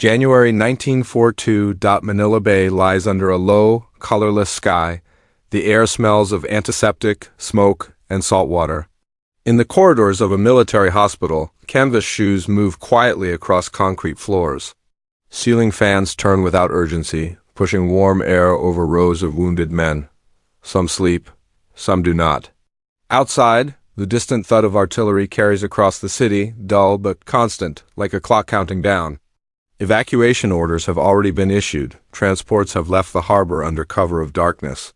January 1942. Manila Bay lies under a low, colorless sky. The air smells of antiseptic, smoke, and salt water. In the corridors of a military hospital, canvas shoes move quietly across concrete floors. Ceiling fans turn without urgency, pushing warm air over rows of wounded men. Some sleep, some do not. Outside, the distant thud of artillery carries across the city, dull but constant, like a clock counting down. Evacuation orders have already been issued. Transports have left the harbor under cover of darkness.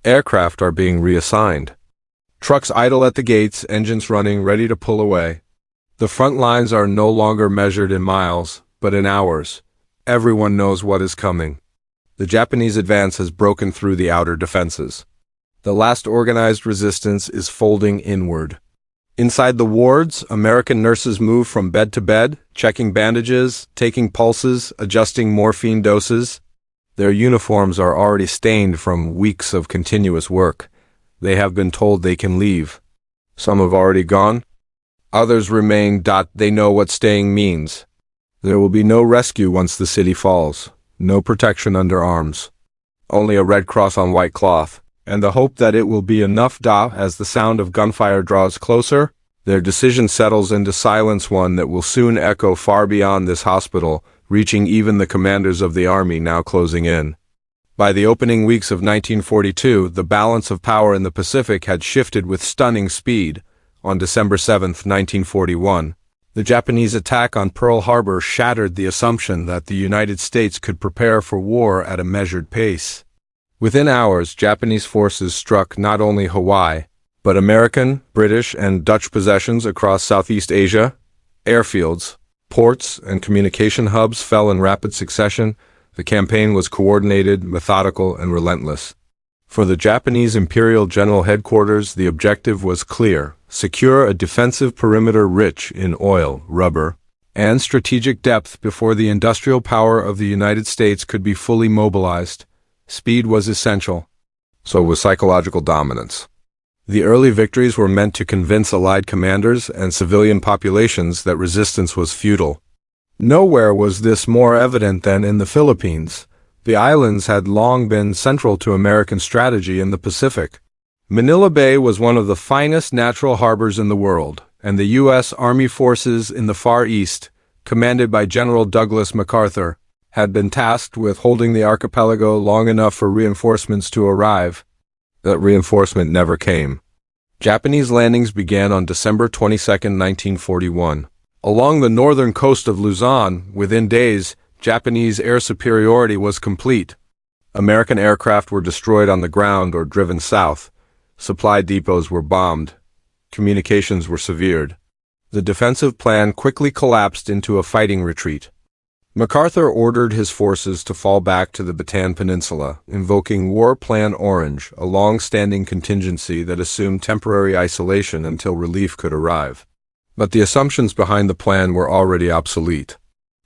Aircraft are being reassigned. Trucks idle at the gates, engines running, ready to pull away. The front lines are no longer measured in miles, but in hours. Everyone knows what is coming. The Japanese advance has broken through the outer defenses. The last organized resistance is folding inward. Inside the wards, American nurses move from bed to bed, checking bandages, taking pulses, adjusting morphine doses. Their uniforms are already stained from weeks of continuous work. They have been told they can leave. Some have already gone. Others remain. They know what staying means. There will be no rescue once the city falls. No protection under arms. Only a red cross on white cloth, and the hope that it will be enough. As the sound of gunfire draws closer, their decision settles into silence, one that will soon echo far beyond this hospital, reaching even the commanders of the army now closing in. By the opening weeks of 1942, the balance of power in the Pacific had shifted with stunning speed. On December 7, 1941, the Japanese attack on Pearl Harbor shattered the assumption that the United States could prepare for war at a measured pace. Within hours, Japanese forces struck not only Hawaii, but American, British, and Dutch possessions across Southeast Asia. Airfields, ports, and communication hubs fell in rapid succession. The campaign was coordinated, methodical, and relentless. For the Japanese Imperial General Headquarters, the objective was clear: secure a defensive perimeter rich in oil, rubber, and strategic depth before the industrial power of the United States could be fully mobilized. Speed was essential. So was psychological dominance. The early victories were meant to convince Allied commanders and civilian populations that resistance was futile. Nowhere was this more evident than in the Philippines. The islands had long been central to American strategy in the Pacific. Manila Bay was one of the finest natural harbors in the world, and the U.S. Army forces in the Far East, commanded by General Douglas MacArthur, had been tasked with holding the archipelago long enough for reinforcements to arrive. That reinforcement never came. Japanese landings began on December 22, 1941. Along the northern coast of Luzon, within days, Japanese air superiority was complete. American aircraft were destroyed on the ground or driven south. Supply depots were bombed. Communications were severed. The defensive plan quickly collapsed into a fighting retreat. MacArthur ordered his forces to fall back to the Bataan Peninsula, invoking War Plan Orange, a long-standing contingency that assumed temporary isolation until relief could arrive. But the assumptions behind the plan were already obsolete.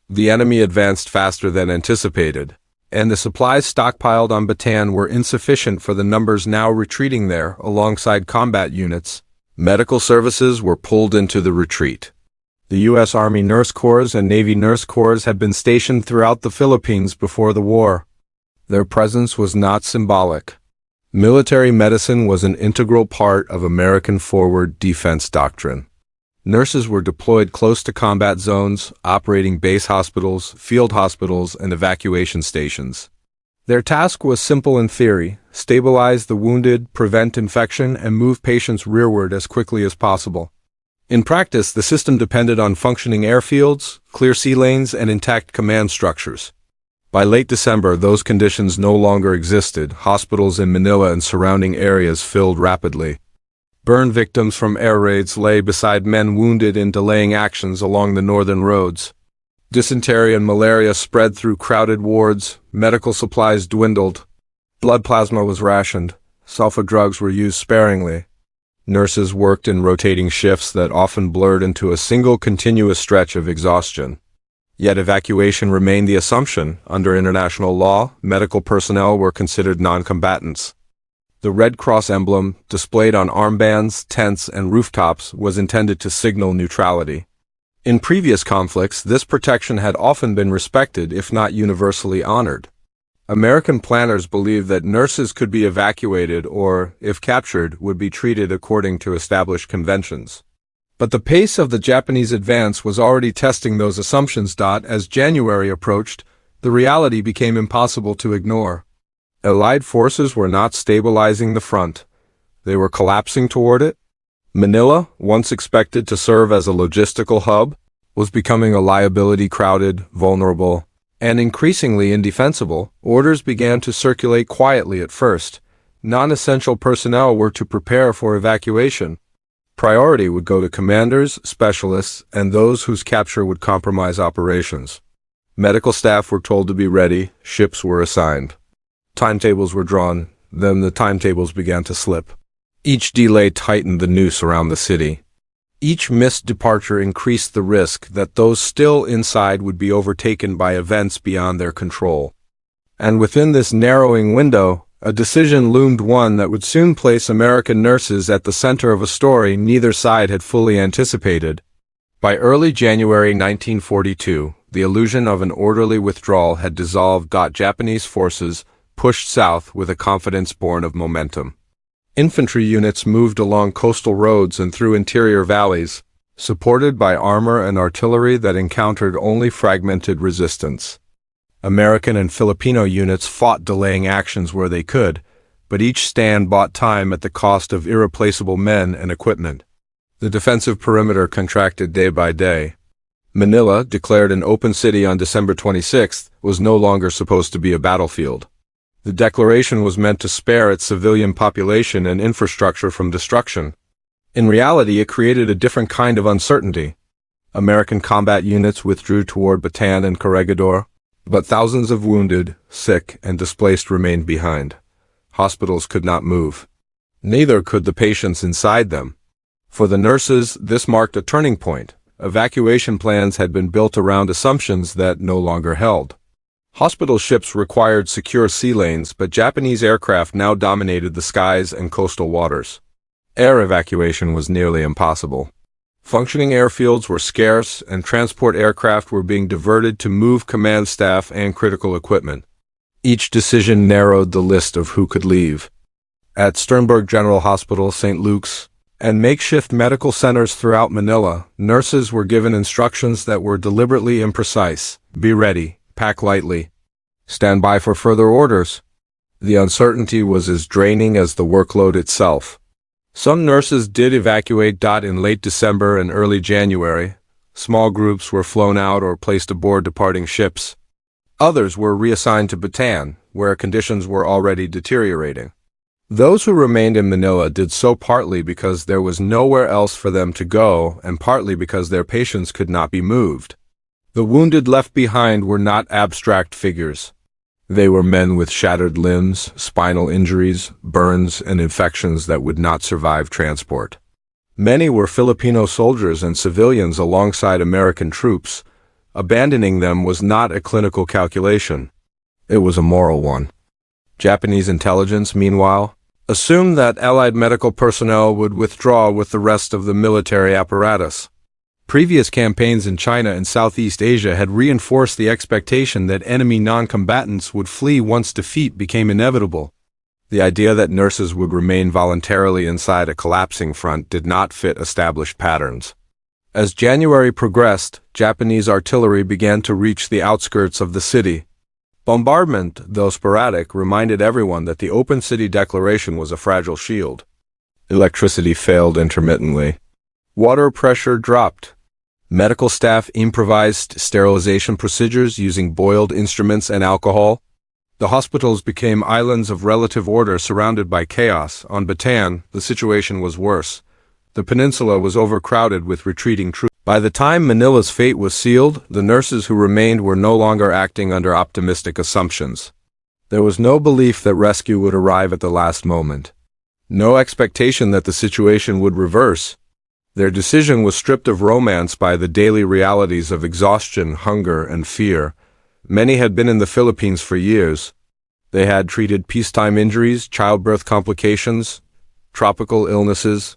The enemy advanced faster than anticipated, and the supplies stockpiled on Bataan were insufficient for the numbers now retreating there alongside combat units. Medical services were pulled into the retreat. The U.S. Army Nurse Corps and Navy Nurse Corps had been stationed throughout the Philippines before the war. Their presence was not symbolic. Military medicine was an integral part of American forward defense doctrine. Nurses were deployed close to combat zones, operating base hospitals, field hospitals, and evacuation stations. Their task was simple in theory: stabilize the wounded, prevent infection, and move patients rearward as quickly as possible. In practice, the system depended on functioning airfields, clear sea lanes, and intact command structures. By late December, those conditions no longer existed. Hospitals in Manila and surrounding areas filled rapidly. Burn victims from air raids lay beside men wounded in delaying actions along the northern roads. Dysentery and malaria spread through crowded wards. Medical supplies dwindled. Blood plasma was rationed. Sulfa drugs were used sparingly. Nurses worked in rotating shifts that often blurred into a single continuous stretch of exhaustion. Yet evacuation remained the assumption. Under international law, medical personnel were considered non-combatants. The Red Cross emblem, displayed on armbands, tents, and rooftops, was intended to signal neutrality. In previous conflicts, this protection had often been respected, if not universally honored. American planners believed that nurses could be evacuated or, if captured, would be treated according to established conventions. But the pace of the Japanese advance was already testing those assumptions. As January approached, the reality became impossible to ignore. Allied forces were not stabilizing the front. They were collapsing toward it. Manila, once expected to serve as a logistical hub, was becoming a liability, crowded, vulnerable, and increasingly indefensible. Orders began to circulate quietly at first. Non-essential personnel were to prepare for evacuation. Priority would go to commanders, specialists, and those whose capture would compromise operations. Medical staff were told to be ready, ships were assigned. Timetables were drawn, then the timetables began to slip. Each delay tightened the noose around the city. Each missed departure increased the risk that those still inside would be overtaken by events beyond their control. And within this narrowing window, a decision loomed, one that would soon place American nurses at the center of a story neither side had fully anticipated. By early January 1942, the illusion of an orderly withdrawal had dissolved. Japanese forces pushed south with a confidence born of momentum. Infantry units moved along coastal roads and through interior valleys, supported by armor and artillery that encountered only fragmented resistance. American and Filipino units fought delaying actions where they could, but each stand bought time at the cost of irreplaceable men and equipment. The defensive perimeter contracted day by day. Manila, declared an open city on December 26, was no longer supposed to be a battlefield. The declaration was meant to spare its civilian population and infrastructure from destruction. In reality, it created a different kind of uncertainty. American combat units withdrew toward Bataan and Corregidor, but thousands of wounded, sick, and displaced remained behind. Hospitals could not move. Neither could the patients inside them. For the nurses, this marked a turning point. Evacuation plans had been built around assumptions that no longer held. Hospital ships required secure sea lanes, but Japanese aircraft now dominated the skies and coastal waters. Air evacuation was nearly impossible. Functioning airfields were scarce, and transport aircraft were being diverted to move command staff and critical equipment. Each decision narrowed the list of who could leave. At Sternberg General Hospital, St. Luke's, and makeshift medical centers throughout Manila, nurses were given instructions that were deliberately imprecise. Be ready. Pack lightly. Stand by for further orders. The uncertainty was as draining as the workload itself. Some nurses did evacuate. In late December and early January, small groups were flown out or placed aboard departing ships. Others were reassigned to Bataan, where conditions were already deteriorating. Those who remained in Manila did so partly because there was nowhere else for them to go, and partly because their patients could not be moved. The wounded left behind were not abstract figures. They were men with shattered limbs, spinal injuries, burns, and infections that would not survive transport. Many were Filipino soldiers and civilians alongside American troops. Abandoning them was not a clinical calculation. It was a moral one. Japanese intelligence, meanwhile, assumed that Allied medical personnel would withdraw with the rest of the military apparatus. Previous campaigns in China and Southeast Asia had reinforced the expectation that enemy non-combatants would flee once defeat became inevitable. The idea that nurses would remain voluntarily inside a collapsing front did not fit established patterns. As January progressed, Japanese artillery began to reach the outskirts of the city. Bombardment, though sporadic, reminded everyone that the open city declaration was a fragile shield. Electricity failed intermittently. Water pressure dropped. Medical staff improvised sterilization procedures using boiled instruments and alcohol. The hospitals became islands of relative order surrounded by chaos. On Bataan, the situation was worse. The peninsula was overcrowded with retreating troops. By the time Manila's fate was sealed, the nurses who remained were no longer acting under optimistic assumptions. There was no belief that rescue would arrive at the last moment. No expectation that the situation would reverse. Their decision was stripped of romance by the daily realities of exhaustion, hunger, and fear. Many had been in the Philippines for years. They had treated peacetime injuries, childbirth complications, tropical illnesses.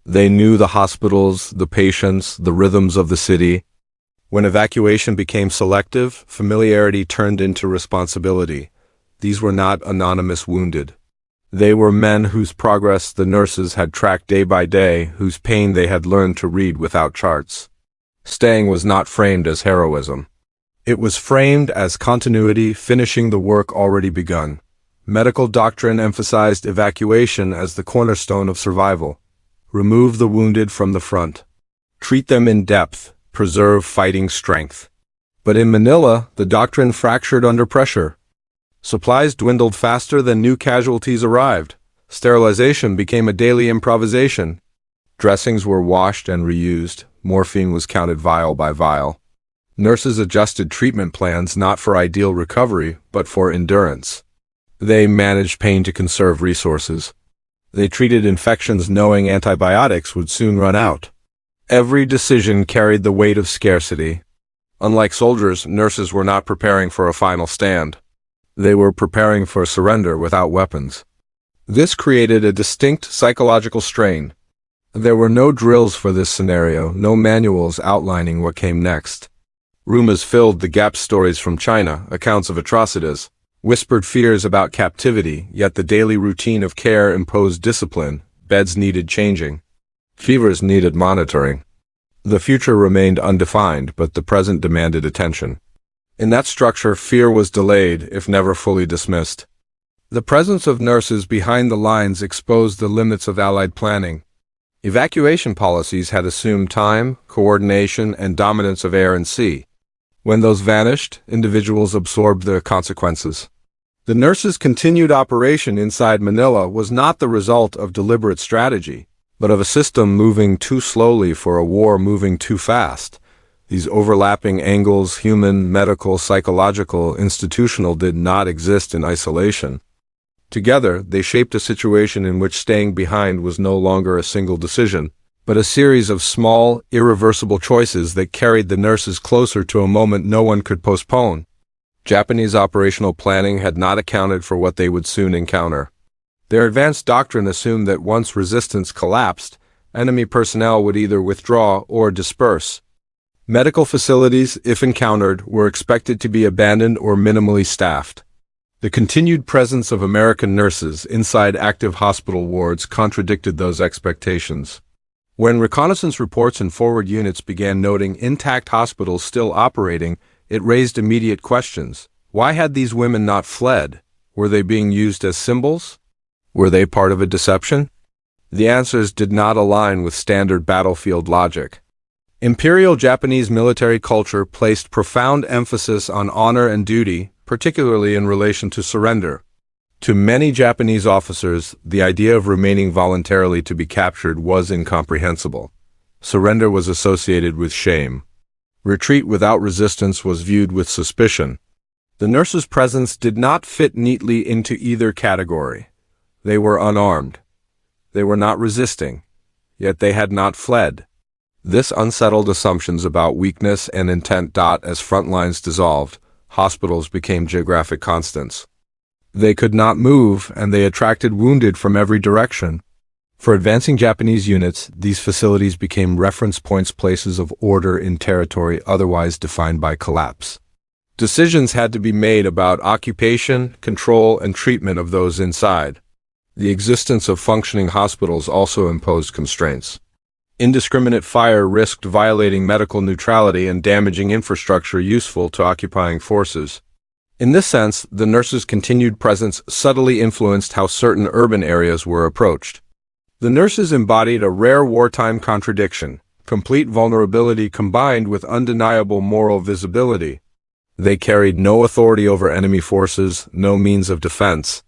They knew the hospitals, the patients, the rhythms of the city. When evacuation became selective, familiarity turned into responsibility. These were not anonymous wounded. They were men whose progress the nurses had tracked day by day, whose pain they had learned to read without charts. Staying was not framed as heroism. It was framed as continuity, finishing the work already begun. Medical doctrine emphasized evacuation as the cornerstone of survival. Remove the wounded from the front. Treat them in depth. Preserve fighting strength. But in Manila, the doctrine fractured under pressure. Supplies dwindled faster than new casualties arrived. Sterilization became a daily improvisation. Dressings were washed and reused. Morphine was counted vial by vial. Nurses adjusted treatment plans not for ideal recovery, but for endurance. They managed pain to conserve resources. They treated infections knowing antibiotics would soon run out. Every decision carried the weight of scarcity. Unlike soldiers, nurses were not preparing for a final stand. They were preparing for surrender without weapons. This created a distinct psychological strain. There were no drills for this scenario, no manuals outlining what came next. Rumors filled the gap, stories from China, accounts of atrocities, whispered fears about captivity, yet the daily routine of care imposed discipline. Beds needed changing. Fevers needed monitoring. The future remained undefined, but the present demanded attention. In that structure, fear was delayed, if never fully dismissed. The presence of nurses behind the lines exposed the limits of Allied planning. Evacuation policies had assumed time, coordination, and dominance of air and sea. When those vanished, individuals absorbed the consequences. The nurses' continued operation inside Manila was not the result of deliberate strategy, but of a system moving too slowly for a war moving too fast. These overlapping angles, human, medical, psychological, institutional, did not exist in isolation. Together, they shaped a situation in which staying behind was no longer a single decision, but a series of small, irreversible choices that carried the nurses closer to a moment no one could postpone. Japanese operational planning had not accounted for what they would soon encounter. Their advanced doctrine assumed that once resistance collapsed, enemy personnel would either withdraw or disperse. Medical facilities, if encountered, were expected to be abandoned or minimally staffed. The continued presence of American nurses inside active hospital wards contradicted those expectations. When reconnaissance reports and forward units began noting intact hospitals still operating, it raised immediate questions. Why had these women not fled? Were they being used as symbols? Were they part of a deception? The answers did not align with standard battlefield logic. Imperial Japanese military culture placed profound emphasis on honor and duty, particularly in relation to surrender. To many Japanese officers, the idea of remaining voluntarily to be captured was incomprehensible. Surrender was associated with shame. Retreat without resistance was viewed with suspicion. The nurses' presence did not fit neatly into either category. They were unarmed. They were not resisting, yet they had not fled. This unsettled assumptions about weakness and intent. As front lines dissolved, hospitals became geographic constants. They could not move, and they attracted wounded from every direction. For advancing Japanese units, these facilities became reference points, places of order in territory otherwise defined by collapse. Decisions had to be made about occupation, control, and treatment of those inside. The existence of functioning hospitals also imposed constraints. Indiscriminate fire risked violating medical neutrality and damaging infrastructure useful to occupying forces. In this sense, the nurses' continued presence subtly influenced how certain urban areas were approached. The nurses embodied a rare wartime contradiction, complete vulnerability combined with undeniable moral visibility. They carried no authority over enemy forces, no means of defense.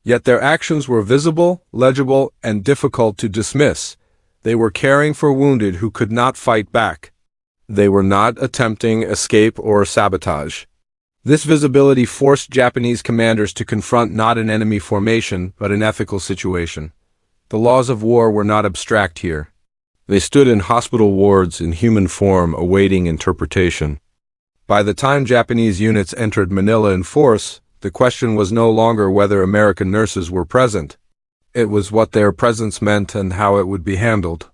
Yet their actions were visible, legible, and difficult to dismiss. They were caring for wounded who could not fight back. They were not attempting escape or sabotage. This visibility forced Japanese commanders to confront not an enemy formation, but an ethical situation. The laws of war were not abstract here. They stood in hospital wards in human form, awaiting interpretation. By the time Japanese units entered Manila in force, the question was no longer whether American nurses were present. It was what their presence meant and how it would be handled.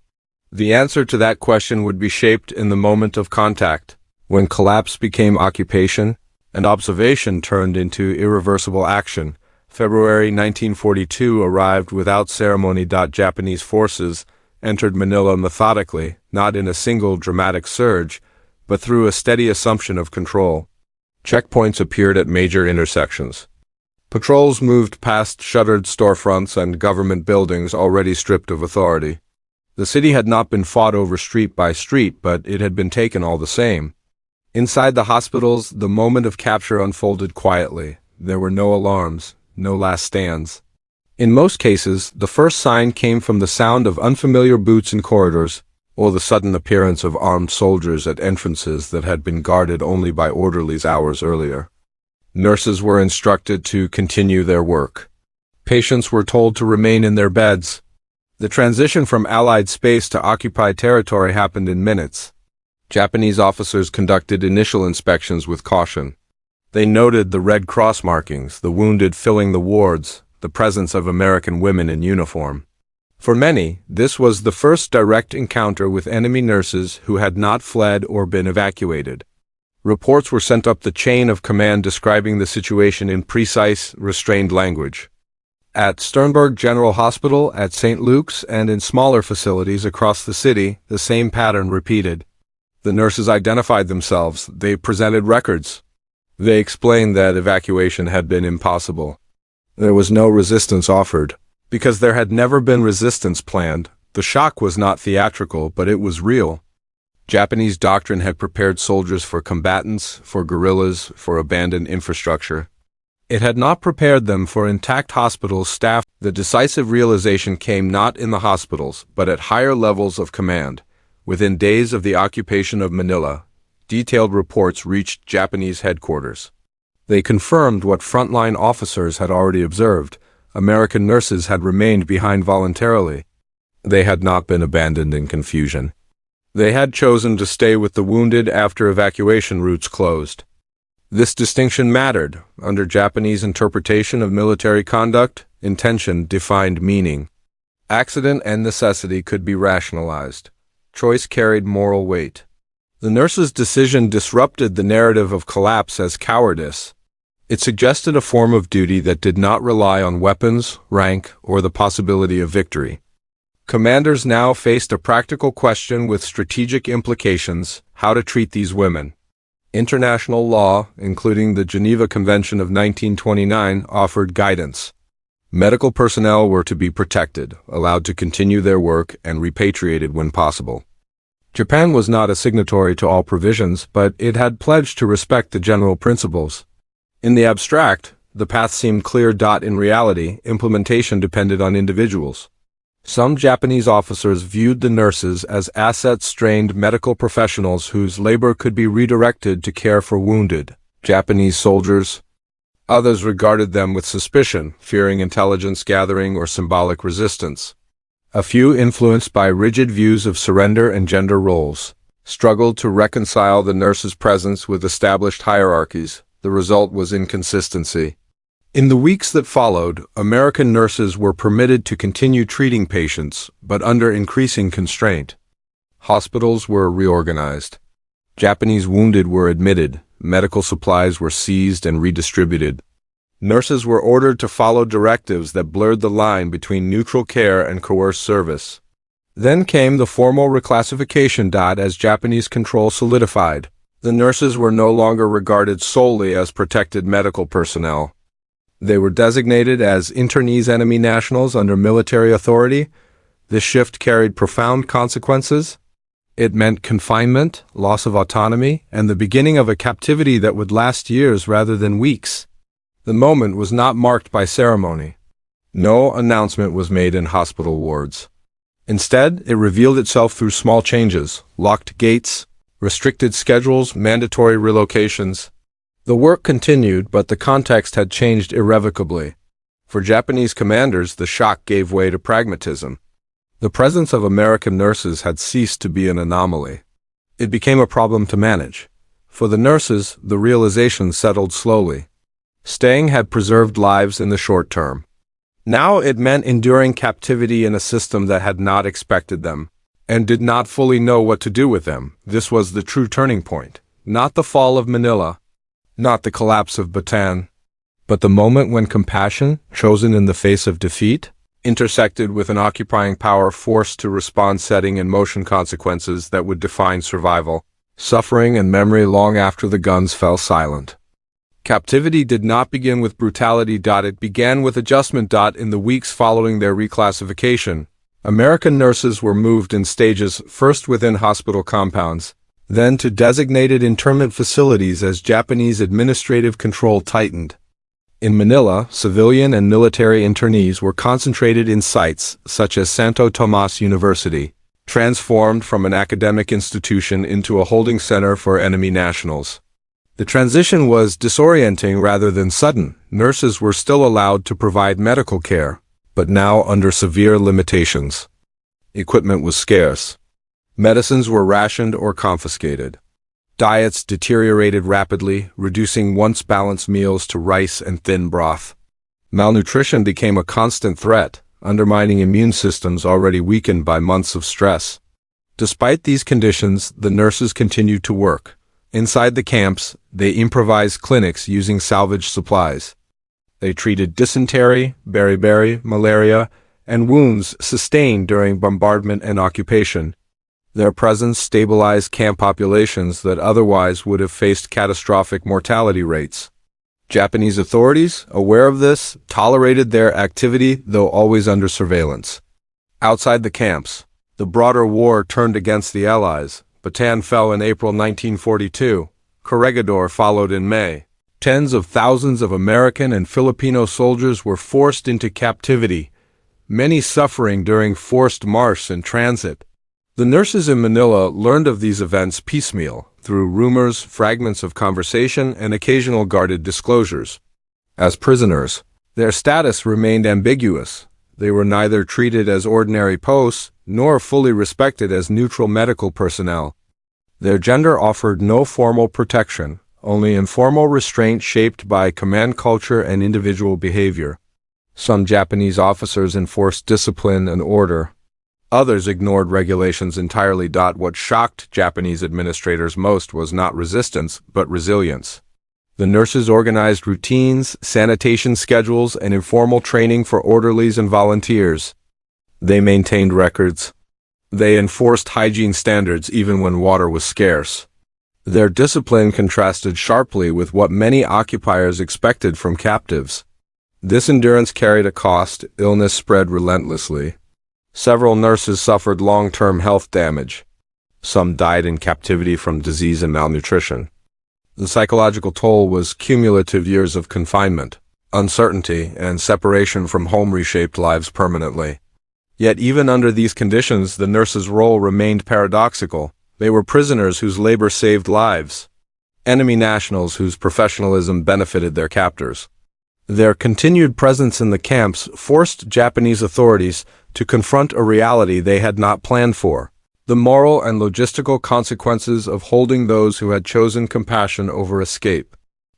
The answer to that question would be shaped in the moment of contact, when collapse became occupation and observation turned into irreversible action. February 1942 arrived without ceremony. Japanese forces entered Manila methodically, not in a single dramatic surge, but through a steady assumption of control. Checkpoints appeared at major intersections. Patrols moved past shuttered storefronts and government buildings already stripped of authority. The city had not been fought over street by street, but it had been taken all the same. Inside the hospitals, the moment of capture unfolded quietly. There were no alarms, no last stands. In most cases, the first sign came from the sound of unfamiliar boots in corridors, or the sudden appearance of armed soldiers at entrances that had been guarded only by orderlies hours earlier. Nurses were instructed to continue their work. Patients were told to remain in their beds. The transition from Allied space to occupied territory happened in minutes. Japanese officers conducted initial inspections with caution. They noted the Red Cross markings, the wounded filling the wards, the presence of American women in uniform. For many, this was the first direct encounter with enemy nurses who had not fled or been evacuated. Reports were sent up the chain of command describing the situation in precise, restrained language. At Sternberg General Hospital, at St. Luke's, and in smaller facilities across the city, the same pattern repeated. The nurses identified themselves. They presented records. They explained that evacuation had been impossible. There was no resistance offered. Because there had never been resistance planned, the shock was not theatrical, but it was real. Japanese doctrine had prepared soldiers for combatants, for guerrillas, for abandoned infrastructure. It had not prepared them for intact hospitals staffed. The decisive realization came not in the hospitals, but at higher levels of command. Within days of the occupation of Manila, detailed reports reached Japanese headquarters. They confirmed what frontline officers had already observed. American nurses had remained behind voluntarily. They had not been abandoned in confusion. They had chosen to stay with the wounded after evacuation routes closed. This distinction mattered. Under Japanese interpretation of military conduct, intention defined meaning. Accident and necessity could be rationalized. Choice carried moral weight. The nurses' decision disrupted the narrative of collapse as cowardice. It suggested a form of duty that did not rely on weapons, rank, or the possibility of victory. Commanders now faced a practical question with strategic implications: how to treat these women. International law, including the Geneva Convention of 1929, offered guidance. Medical personnel were to be protected, allowed to continue their work, and repatriated when possible. Japan was not a signatory to all provisions, but it had pledged to respect the general principles. In the abstract, the path seemed clear. In reality, implementation depended on individuals. Some Japanese officers viewed the nurses as asset-strained medical professionals whose labor could be redirected to care for wounded Japanese soldiers. Others regarded them with suspicion, fearing intelligence gathering or symbolic resistance. A few, influenced by rigid views of surrender and gender roles, struggled to reconcile the nurses' presence with established hierarchies. The result was inconsistency. In the weeks that followed, American nurses were permitted to continue treating patients, but under increasing constraint. Hospitals were reorganized. Japanese wounded were admitted, medical supplies were seized and redistributed. Nurses were ordered to follow directives that blurred the line between neutral care and coerced service. Then came the formal reclassification. As Japanese control solidified, the nurses were no longer regarded solely as protected medical personnel. They were designated as internese enemy nationals under military authority. This shift carried profound consequences. It meant confinement, loss of autonomy, and the beginning of a captivity that would last years rather than weeks. The moment was not marked by ceremony. No announcement was made in hospital wards. Instead, it revealed itself through small changes: locked gates, restricted schedules, mandatory relocations. The work continued, but the context had changed irrevocably. For Japanese commanders, the shock gave way to pragmatism. The presence of American nurses had ceased to be an anomaly. It became a problem to manage. For the nurses, the realization settled slowly. Staying had preserved lives in the short term. Now it meant enduring captivity in a system that had not expected them. and did not fully know what to do with them. This was the true turning point. Not the fall of Manila, not the collapse of Bataan, but the moment when compassion, chosen in the face of defeat, intersected with an occupying power forced to respond, setting in motion consequences that would define survival, suffering, and memory long after the guns fell silent. Captivity did not begin with brutality. It began with adjustment. In the weeks following their reclassification, American nurses were moved in stages, first within hospital compounds, then to designated internment facilities as Japanese administrative control tightened. In Manila, civilian and military internees were concentrated in sites such as Santo Tomas University, transformed from an academic institution into a holding center for enemy nationals. The transition was disorienting rather than sudden. Nurses were still allowed to provide medical care, but now under severe limitations. Equipment was scarce. Medicines were rationed or confiscated. Diets deteriorated rapidly, reducing once balanced meals to rice and thin broth. Malnutrition became a constant threat, undermining immune systems already weakened by months of stress. Despite these conditions, the nurses continued to work. Inside the camps, they improvised clinics using salvaged supplies. They treated dysentery, beriberi, malaria, and wounds sustained during bombardment and occupation. Their presence stabilized camp populations that otherwise would have faced catastrophic mortality rates. Japanese authorities, aware of this, tolerated their activity, though always under surveillance. Outside the camps, the broader war turned against the Allies. Bataan fell in April 1942. Corregidor followed in May. Tens of thousands of American and Filipino soldiers were forced into captivity, many suffering during forced march and transit. The nurses in Manila learned of these events piecemeal, through rumors, fragments of conversation, and occasional guarded disclosures. As prisoners, their status remained ambiguous. They were neither treated as ordinary posts, nor fully respected as neutral medical personnel. Their gender offered no formal protection, only informal restraint shaped by command culture and individual behavior. Some Japanese officers enforced discipline and order. Others ignored regulations entirely. What shocked Japanese administrators most was not resistance, but resilience. The nurses organized routines, sanitation schedules, and informal training for orderlies and volunteers. They maintained records. They enforced hygiene standards even when water was scarce. Their discipline contrasted sharply with what many occupiers expected from captives. This endurance carried a cost. Illness spread relentlessly. Several nurses suffered long-term health damage. Some died in captivity from disease and malnutrition. The psychological toll was cumulative. Years of confinement, uncertainty, and separation from home reshaped lives permanently. Yet even under these conditions, the nurses' role remained paradoxical. They were prisoners whose labor saved lives, enemy nationals whose professionalism benefited their captors. Their continued presence in the camps forced Japanese authorities to confront a reality they had not planned for: the moral and logistical consequences of holding those who had chosen compassion over escape.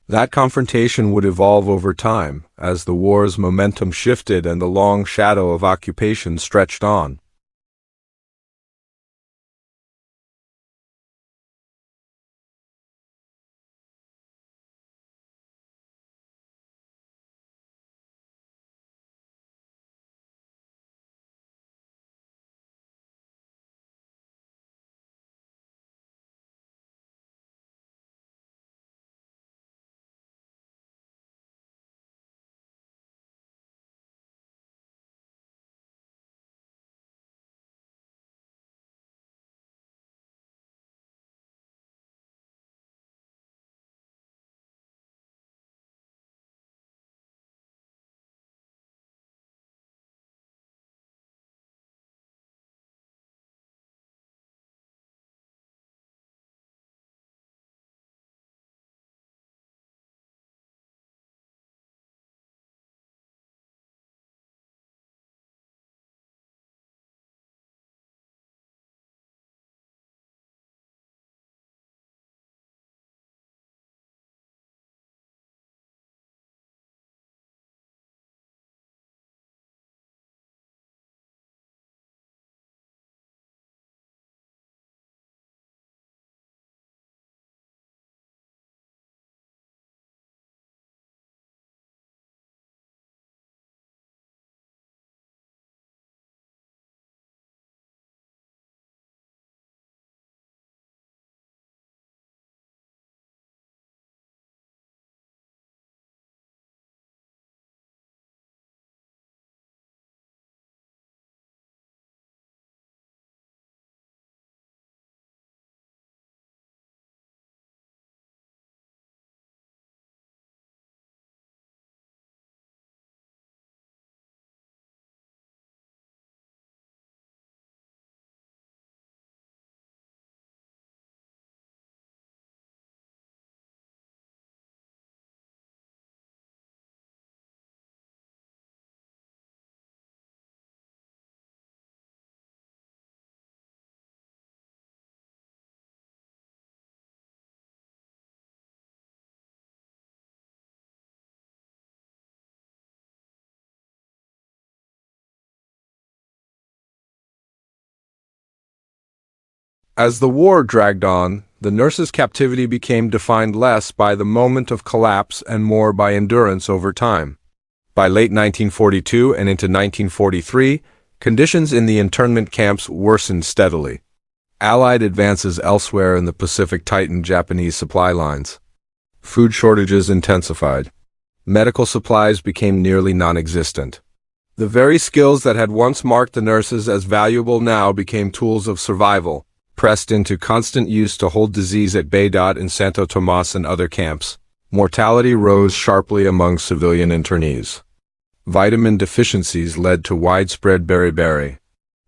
That confrontation would evolve over time, as the war's momentum shifted and the long shadow of occupation stretched on. As the war dragged on, the nurses' captivity became defined less by the moment of collapse and more by endurance over time. By late 1942 and into 1943, conditions in the internment camps worsened steadily. Allied advances elsewhere in the Pacific tightened Japanese supply lines. Food shortages intensified. Medical supplies became nearly non-existent. The very skills that had once marked the nurses as valuable now became tools of survival, pressed into constant use to hold disease at bay. In Santo Tomas and other camps, mortality rose sharply among civilian internees. Vitamin deficiencies led to widespread beriberi.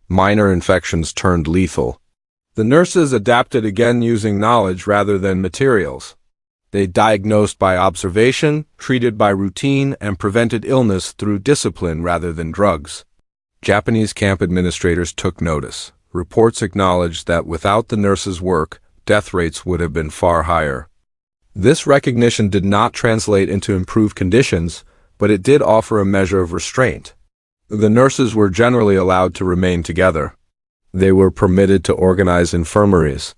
Minor infections turned lethal. The nurses adapted again using knowledge rather than materials. They diagnosed by observation, treated by routine, and prevented illness through discipline rather than drugs. Japanese camp administrators took notice. Reports acknowledged that without the nurses' work, death rates would have been far higher. This recognition did not translate into improved conditions, but it did offer a measure of restraint. The nurses were generally allowed to remain together. They were permitted to organize infirmaries.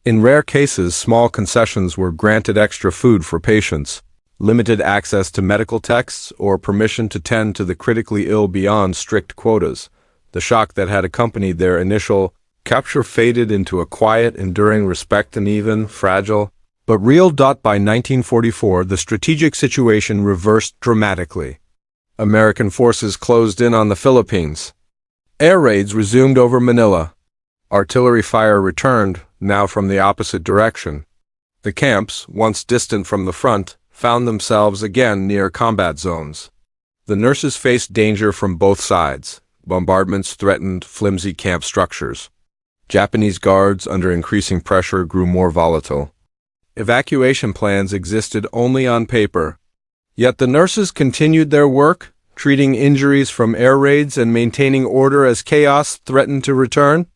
In rare cases, small concessions were granted: extra food for patients, limited access to medical texts, or permission to tend to the critically ill beyond strict quotas. The shock that had accompanied their initial capture faded into a quiet, enduring respect and even fragile, but real. By 1944, the strategic situation reversed dramatically. American forces closed in on the Philippines. Air raids resumed over Manila. Artillery fire returned, now from the opposite direction. The camps, once distant from the front, found themselves again near combat zones. The nurses faced danger from both sides. Bombardments threatened flimsy camp structures. Japanese guards, under increasing pressure, grew more volatile. Evacuation plans existed only on paper. Yet the nurses continued their work, treating injuries from air raids and maintaining order as chaos threatened to return.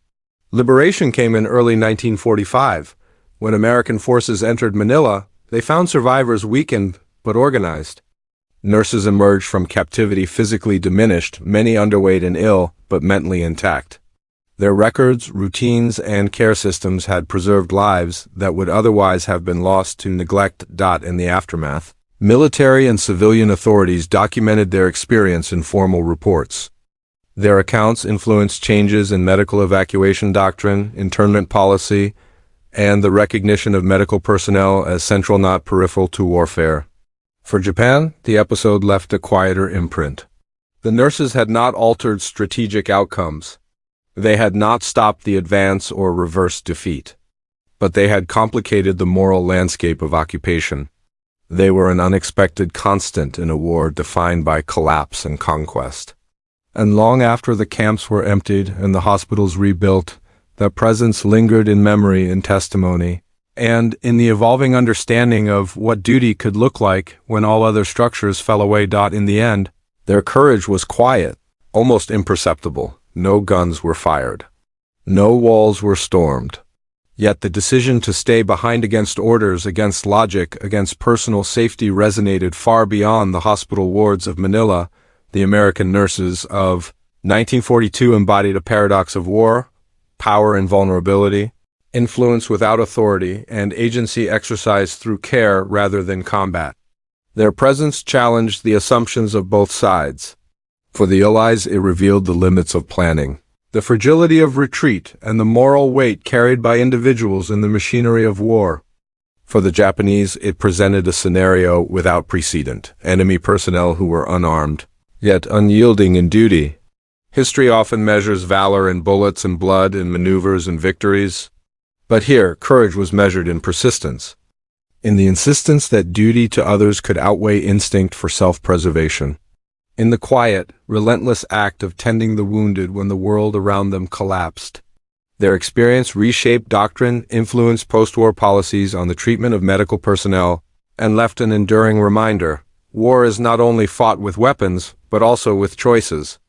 Liberation came in early 1945. When American forces entered Manila, they found survivors weakened but organized. Nurses emerged from captivity physically diminished, many underweight and ill, but mentally intact. Their records, routines, and care systems had preserved lives that would otherwise have been lost to neglect. In the aftermath, military and civilian authorities documented their experience in formal reports. Their accounts influenced changes in medical evacuation doctrine, internment policy, and the recognition of medical personnel as central, not peripheral, to warfare. For Japan, the episode left a quieter imprint. The nurses had not altered strategic outcomes. They had not stopped the advance or reversed defeat. But they had complicated the moral landscape of occupation. They were an unexpected constant in a war defined by collapse and conquest. And long after the camps were emptied and the hospitals rebuilt, their presence lingered in memory and testimony, and in the evolving understanding of what duty could look like when all other structures fell away. In the end, their courage was quiet, almost imperceptible. No guns were fired. No walls were stormed. Yet the decision to stay behind against orders, against logic, against personal safety resonated far beyond the hospital wards of Manila. The American nurses of 1942 embodied a paradox of war, power and vulnerability, influence without authority, and agency exercised through care rather than combat. Their presence challenged the assumptions of both sides. For the Allies, it revealed the limits of planning, the fragility of retreat, and the moral weight carried by individuals in the machinery of war. For the Japanese, it presented a scenario without precedent: enemy personnel who were unarmed, yet unyielding in duty. History often measures valor in bullets and blood, in maneuvers and victories. But here, courage was measured in persistence, in the insistence that duty to others could outweigh instinct for self-preservation, in the quiet, relentless act of tending the wounded when the world around them collapsed. Their experience reshaped doctrine, influenced post-war policies on the treatment of medical personnel, and left an enduring reminder: war is not only fought with weapons, but also with choices.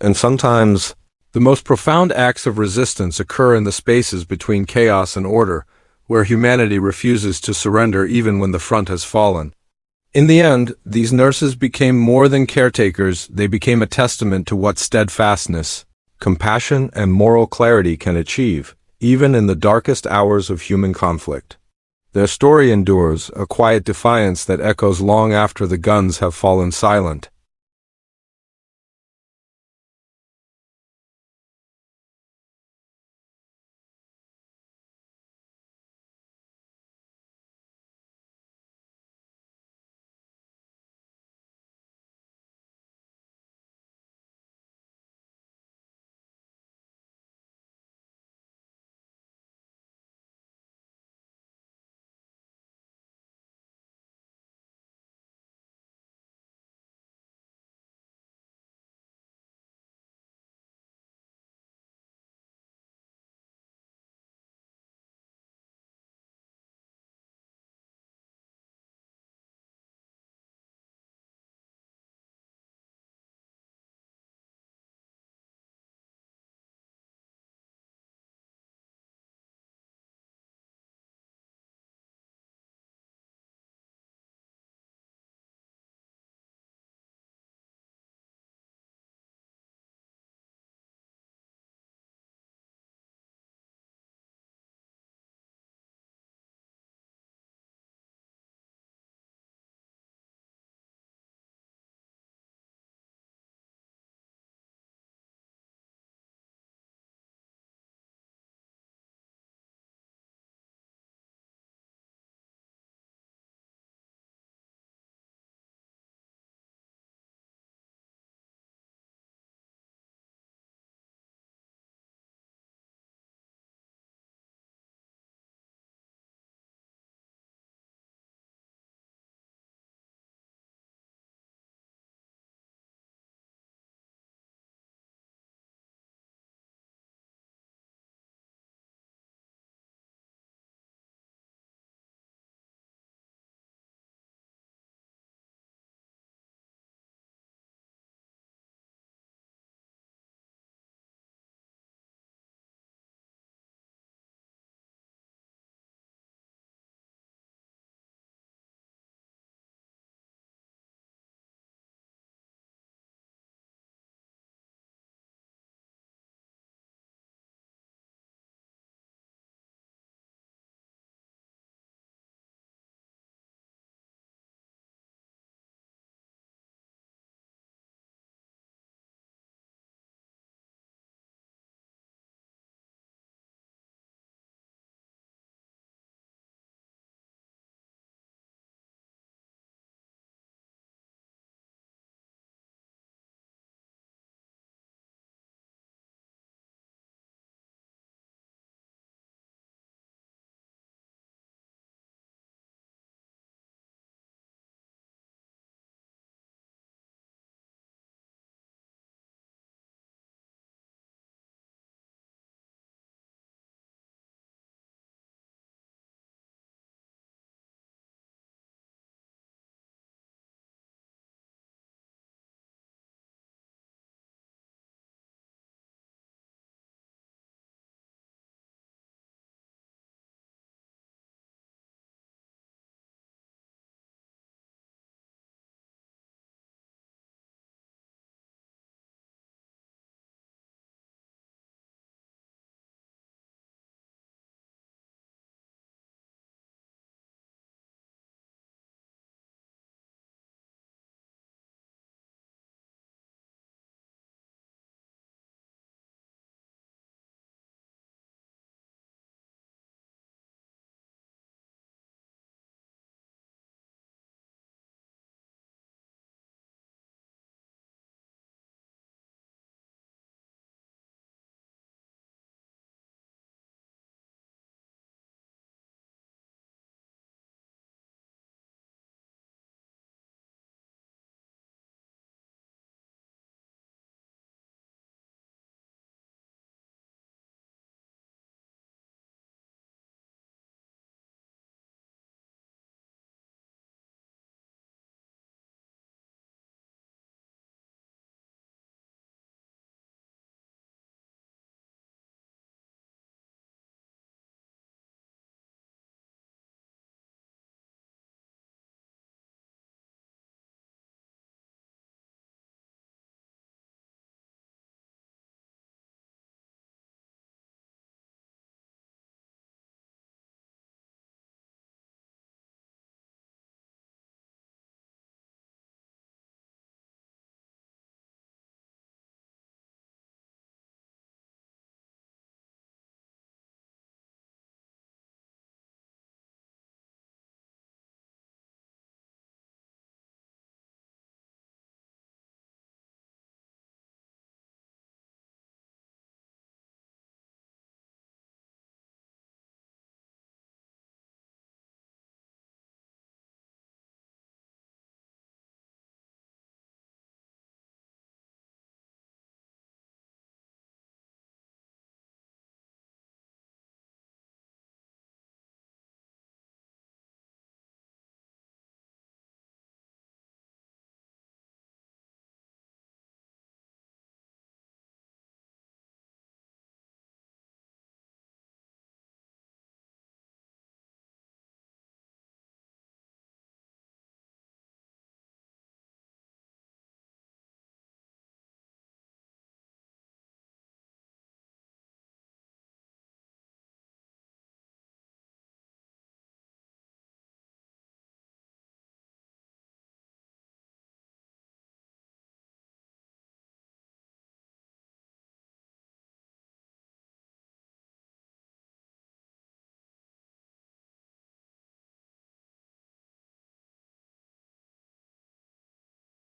And sometimes, the most profound acts of resistance occur in the spaces between chaos and order, where humanity refuses to surrender even when the front has fallen. In the end, these nurses became more than caretakers. They became a testament to what steadfastness, compassion, and moral clarity can achieve, even in the darkest hours of human conflict. Their story endures, a quiet defiance that echoes long after the guns have fallen silent.